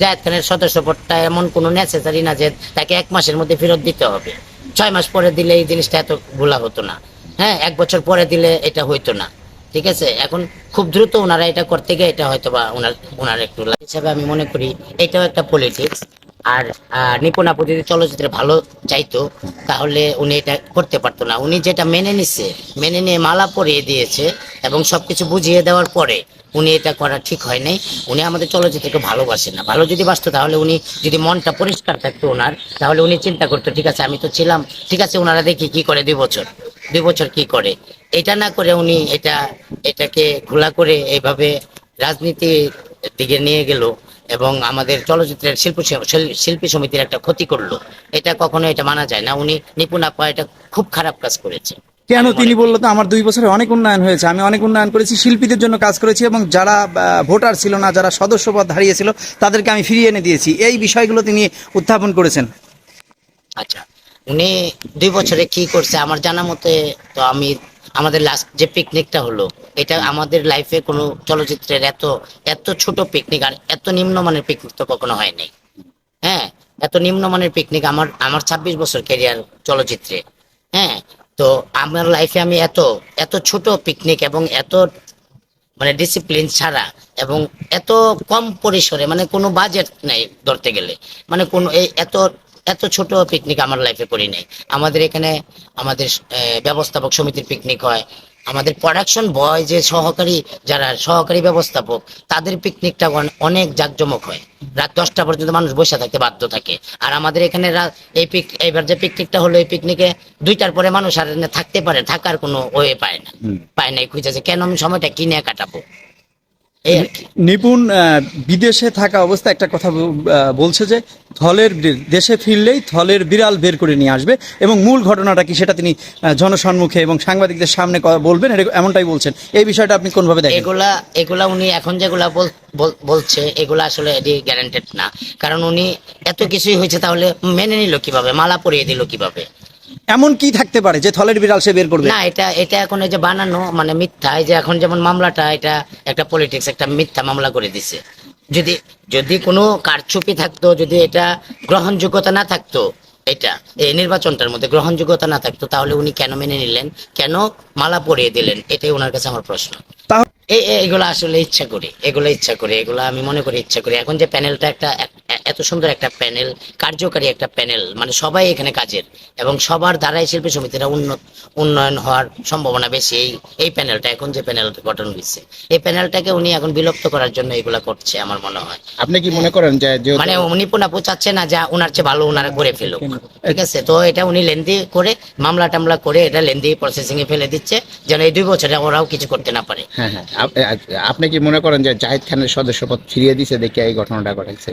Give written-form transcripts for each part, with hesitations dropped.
জায়েদ খানের সদস্যপদটা এমন কোনো নেসেসারি না যে তাকে 1 মাসের মধ্যে ফেরত দিতে হবে। 6 মাস পরে দিলে এই জিনিসটা এত ভুলা হতো না। হ্যাঁ, 1 বছর পরে দিলে এটা হইতো না। ঠিক আছে, এখন খুব দ্রুত ওনারা এটা করতে গিয়ে এটা হয়তো বা ওনার একটু হিসাবে আমি মনে করি এটাও একটা পলিটিক্স। আর নিপুণ আপু যদি চলচ্চিত্রে ভালো চাইতো তাহলে উনি এটা করতে পারতো না। উনি যেটা মেনে নিচ্ছে, মেনে নিয়ে মালা পরিয়ে দিয়েছে এবং সবকিছু বুঝিয়ে দেওয়ার পরে উনি এটা করা ঠিক হয় নাই। উনি আমাদের চলচ্চিত্রকে ভালোবাসেন না। ভালো যদি বাসতো তাহলে উনি যদি মনটা পরিষ্কার থাকতো ওনার, তাহলে উনি চিন্তা করতো ঠিক আছে আমি তো ছিলাম, ঠিক আছে ওনারা দেখি কি করে 2 বছর কি করে। এটা না করে উনি এটাকে ঘোলা করে এইভাবে রাজনীতির দিকে নিয়ে গেল এবং আমাদের চলচ্চিত্রের শিল্পী সমিতির একটা ক্ষতি করলো। এটা কখনো এটা মানা যায় না। উনি নিপুণ আপা এটা খুব খারাপ কাজ করেছে। কেন তিনি বললো তো আমার 2 বছরে অনেক উন্নয়ন হয়েছে, আমি অনেক উন্নয়ন করেছি, শিল্পীদের জন্য কাজ করেছি এবং যারা ভোটার ছিল না, যারা সদস্যপদ হারিয়েছিল তাদেরকে আমি ফিরিয়ে এনে দিয়েছি। এই বিষয়গুলো তিনি উত্থাপন করেছেন। আচ্ছা, উনি 2 বছরে কি করছে আমার জানা মতে, তো আমাদের লাস্ট যে পিকনিকটা হলো এটা আমাদের লাইফে কোনো চলচ্চিত্রের এত ছোট পিকনিক আর এত নিম্নমানের পিকনিক তো কখনো হয় নাই। হ্যাঁ, এত নিম্নমানের পিকনিক আমার 26 বছর ক্যারিয়ার চলচ্চিত্রে। হ্যাঁ, তো আমার লাইফে আমি এত ছোট পিকনিক এবং এত মানে ডিসিপ্লিন ছাড়া এবং এত কম পরিসরে মানে কোনো বাজেট নাই ধরতে গেলে, মানে কোনো এত ছোট পিকনিক আমার লাইফে করি নাই। আমাদের এখানে আমাদের ব্যবস্থাপক সমিতির পিকনিক হয়, আমাদের প্রোডাকশন বয় যে যারা সহকারী ব্যবস্থাপক তাদের পিকনিকটা অনেক জাঁকজমক হয়। রাত 10টা পর্যন্ত মানুষ বসে থাকতে বাধ্য থাকে। আর আমাদের এখানে এইবার যে পিকনিকটা হলো এই পিকনিকে 2টার পরে মানুষ আর থাকার কোনো ওয়ে পায় নাই খুঁজে যে কেন আমি সময়টা কিনে কাটাবো। এই আর কি। নিপুণ বিদেশে থাকা অবস্থায় একটা কথা বলছে যে দেশে ফিরলেই থলের বিড়াল বের করে নিয়ে আসবে এবং মূল ঘটনাটা কি সেটা তিনি জনসম্মুখে এবং সাংবাদিকদের সামনে বলবেন, এমনটাই বলছেন। এই বিষয়টা আপনি কোনভাবে দেখেন? এগুলা উনি এখন যেগুলা বলছে এগুলা আসলে গ্যারান্টেড না। কারণ উনি এত কিছুই হয়েছে তাহলে মেনে নিল কিভাবে, মালা পরিয়ে দিল কিভাবে? এমন কি থাকতে পারে যে থলের বিড়াল সে বের করবে? না, এটা এখন এই যে বানানো মানে মিথ্যা। এই যে এখন যেমন মামলাটা এটা একটা পলিটিক্স, একটা মিথ্যা মামলা করে দিছে। যদি কোনো কারচুপি থাকতো, যদি এটা গ্রহণযোগ্যতা না থাকতো, এটা এই নির্বাচনটার মধ্যে গ্রহণযোগ্যতা না থাকতো তাহলে উনি কেন মেনে নিলেন, কেন মালা পরিয়ে দিলেন? এটাই ওনার কাছে আমার প্রশ্ন। এগুলো আসলে ইচ্ছা করে এগুলো আমি মনে করি ইচ্ছা করে। এখন যে প্যানেলটা এত সুন্দর একটা প্যানেল, কার্যকারী একটা প্যানেল, মানে সবাই এখানে কাজের এবং সবার দ্বারাই শিল্পী সমিতিরা উন্নয়ন হওয়ার সম্ভাবনা বেশি। এই প্যানেলটা এখন যে প্যানেলটা গঠন হয়েছে এই প্যানেলটাকে উনি এখন বিলুপ্ত করার জন্য এগুলা করছে আমার মনে হয়। আপনি কি মনে করেন যে মানে নিপুণ আপু চাচ্ছে না যা ওনার চেয়ে ভালো ওনারা করে ফেলুক। ঠিক আছে, তো এটা উনি লেন্দি করে মামলা টামলা করে এটা লেন্দি প্রসেসিং এ ফেলে দিচ্ছে যেন এই 2 বছরে ওরাও কিছু করতে না পারে। হ্যাঁ হ্যাঁ, আপনি কি মনে করেন যে জাহিদ খানের সদস্যপদ ফিরিয়ে দিছে দেখে এই ঘটনাটা ঘটেছে?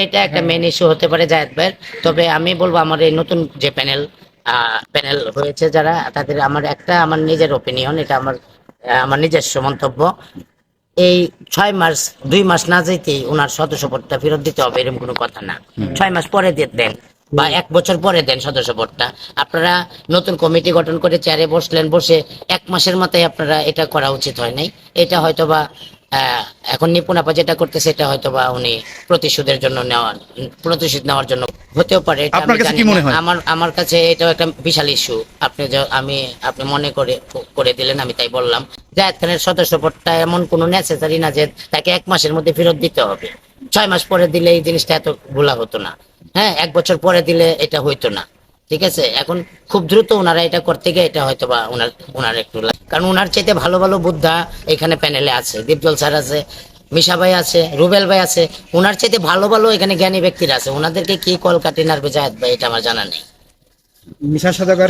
এটা একটা মেন ইস্যু হতে পারে জায়েদ ভাইয়ের। তবে আমি বলবো আমার এই নতুন যে প্যানেল হয়েছে যারা তাদের আমার নিজের ওপিনিয়ন, এটা আমার নিজস্ব মন্তব্য। এই 2 মাস না যেতেই ওনার সদস্যপদটা ফেরত দিতে হবে এরকম কোনো কথা না। 6 মাস পরে দেন বা 1 বছর পরে দেন সদস্যপদটা। আপনারা নতুন কমিটি গঠন করে চেয়ারে বসে 1 মাসের মাথায় আপনারা এটা করা উচিত হয় নাই। এটা হয়তোবা এখন নিপুণ আপা যেটা করতেছে এটা হয়তোবা উনি প্রতিশোধ নেওয়ার জন্য হতেও পারে। আপনার কাছে কি মনে হয়? আমার কাছে এটাও একটা বিশাল ইস্যু। আপনি মনে করে দিলেন, আমি তাই বললাম। জায়েদ খানের সদস্যপদটা এমন কোনো নেসেসারি না যে তাকে 1 মাসের মধ্যে ফেরত দিতে হবে। 6 মাস পরে দিলে এই জিনিসটা এত ভোলা হতো না। হ্যাঁ, 1 বছর পরে দিলে এটা হইতো না। ঠিক আছে, এখন খুব দ্রুত ওনারা এটা করতে গিয়ে এটা হয়তো বা ওনার একটু কারণ ওনার চাইতে ভালো ভালো বুদ্ধা এখানে প্যানেলে আছে। দীপজল স্যার আছে, মিশা ভাই আছে, রুবেল ভাই আছে। ওনার চাইতে ভালো ভালো এখানে জ্ঞানী ব্যক্তিরা আছে। ওনাদেরকে কি কলকাটি নাড়বে জায়েদ ভাই এটা আমার জানা নেই।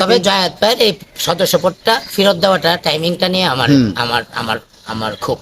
তবে জায়েদ ভাইয়ের এই সদস্যপদটা ফেরত দেওয়াটা টাইমিংটা নিয়ে আমার খুব